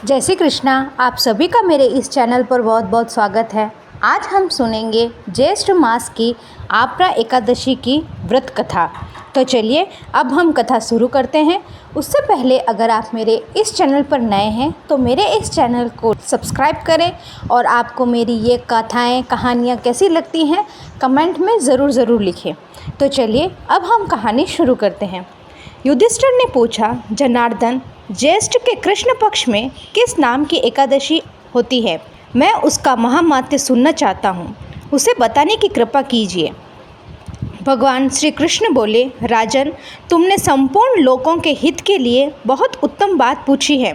जय श्री कृष्णा। आप सभी का मेरे इस चैनल पर बहुत बहुत स्वागत है। आज हम सुनेंगे ज्येष्ठ मास की आपरा एकादशी की व्रत कथा। तो चलिए अब हम कथा शुरू करते हैं। उससे पहले अगर आप मेरे इस चैनल पर नए हैं तो मेरे इस चैनल को सब्सक्राइब करें और आपको मेरी ये कथाएँ कहानियाँ कैसी लगती हैं कमेंट में ज़रूर लिखें। तो चलिए अब हम कहानी शुरू करते हैं। युधिष्ठिर ने पूछा, जनार्दन, ज्येष्ठ के कृष्ण पक्ष में किस नाम की एकादशी होती है? मैं उसका महात्म्य सुनना चाहता हूँ, उसे बताने की कृपा कीजिए। भगवान श्री कृष्ण बोले, राजन, तुमने संपूर्ण लोगों के हित के लिए बहुत उत्तम बात पूछी है।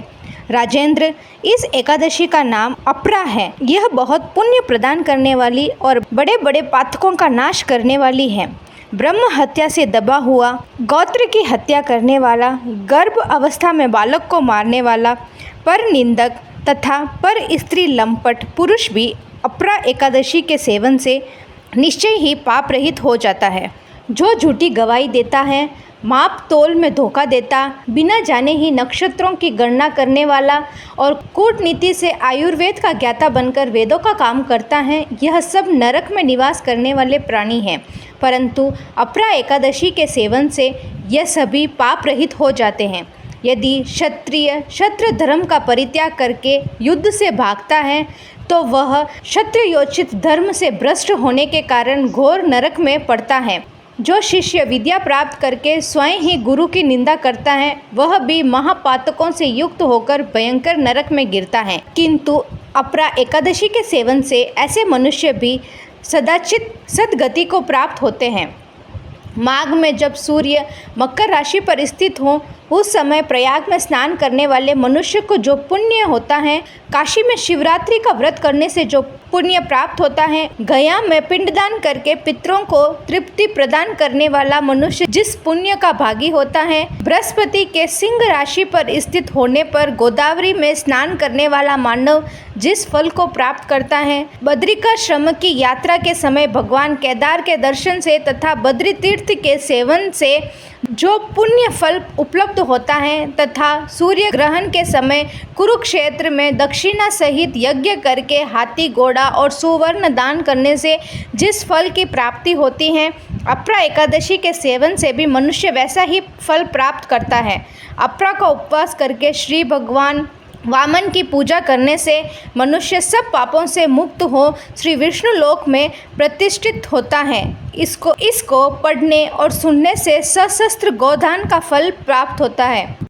राजेंद्र, इस एकादशी का नाम अपरा है। यह बहुत पुण्य प्रदान करने वाली और बड़े बड़े पातकों का नाश करने वाली है। ब्रह्म हत्या से दबा हुआ, गौत्र की हत्या करने वाला, गर्भ अवस्था में बालक को मारने वाला, पर निंदक तथा पर स्त्री लंपट पुरुष भी अपरा एकादशी के सेवन से निश्चय ही पाप रहित हो जाता है। जो झूठी गवाही देता है, माप तोल में धोखा देता, बिना जाने ही नक्षत्रों की गणना करने वाला और कूटनीति से आयुर्वेद का ज्ञाता बनकर वेदों का काम करता है, यह सब नरक में निवास करने वाले प्राणी हैं। परंतु अपरा एकादशी के सेवन से यह सभी पाप रहित हो जाते हैं। यदि क्षत्रिय क्षत्र धर्म का परित्याग करके युद्ध से भागता है तो वह क्षत्रियोचित धर्म से भ्रष्ट होने के कारण घोर नरक में पड़ता है। जो शिष्य विद्या प्राप्त करके स्वयं ही गुरु की निंदा करता है, वह भी महापातकों से युक्त होकर भयंकर नरक में गिरता है। किंतु अपरा एकादशी के सेवन से ऐसे मनुष्य भी सदाचित सद्गति को प्राप्त होते हैं। माघ में जब सूर्य मकर राशि पर स्थित हो, उस समय प्रयाग में स्नान करने वाले मनुष्य को जो पुण्य होता है, काशी में शिवरात्रि का व्रत करने से जो पुण्य प्राप्त होता है, गया में पिंडदान करके पितरों को तृप्ति प्रदान करने वाला मनुष्य जिस पुण्य का भागी होता है, बृहस्पति के सिंह राशि पर स्थित होने पर गोदावरी में स्नान करने वाला मानव जिस फल को प्राप्त करता है, बद्रिकाश्रम की यात्रा के समय भगवान केदार के दर्शन से तथा बद्री तीर्थ के सेवन से जो पुण्य फल उपलब्ध होता है, तथा सूर्य ग्रहण के समय कुरुक्षेत्र में दक्षिणा सहित यज्ञ करके हाथी घोड़ा और सुवर्ण दान करने से जिस फल की प्राप्ति होती है, अपरा एकादशी के सेवन से भी मनुष्य वैसा ही फल प्राप्त करता है। अपरा का उपवास करके श्री भगवान वामन की पूजा करने से मनुष्य सब पापों से मुक्त हो श्री विष्णु लोक में प्रतिष्ठित होता है। इसको पढ़ने और सुनने से सशस्त्र गोदान का फल प्राप्त होता है।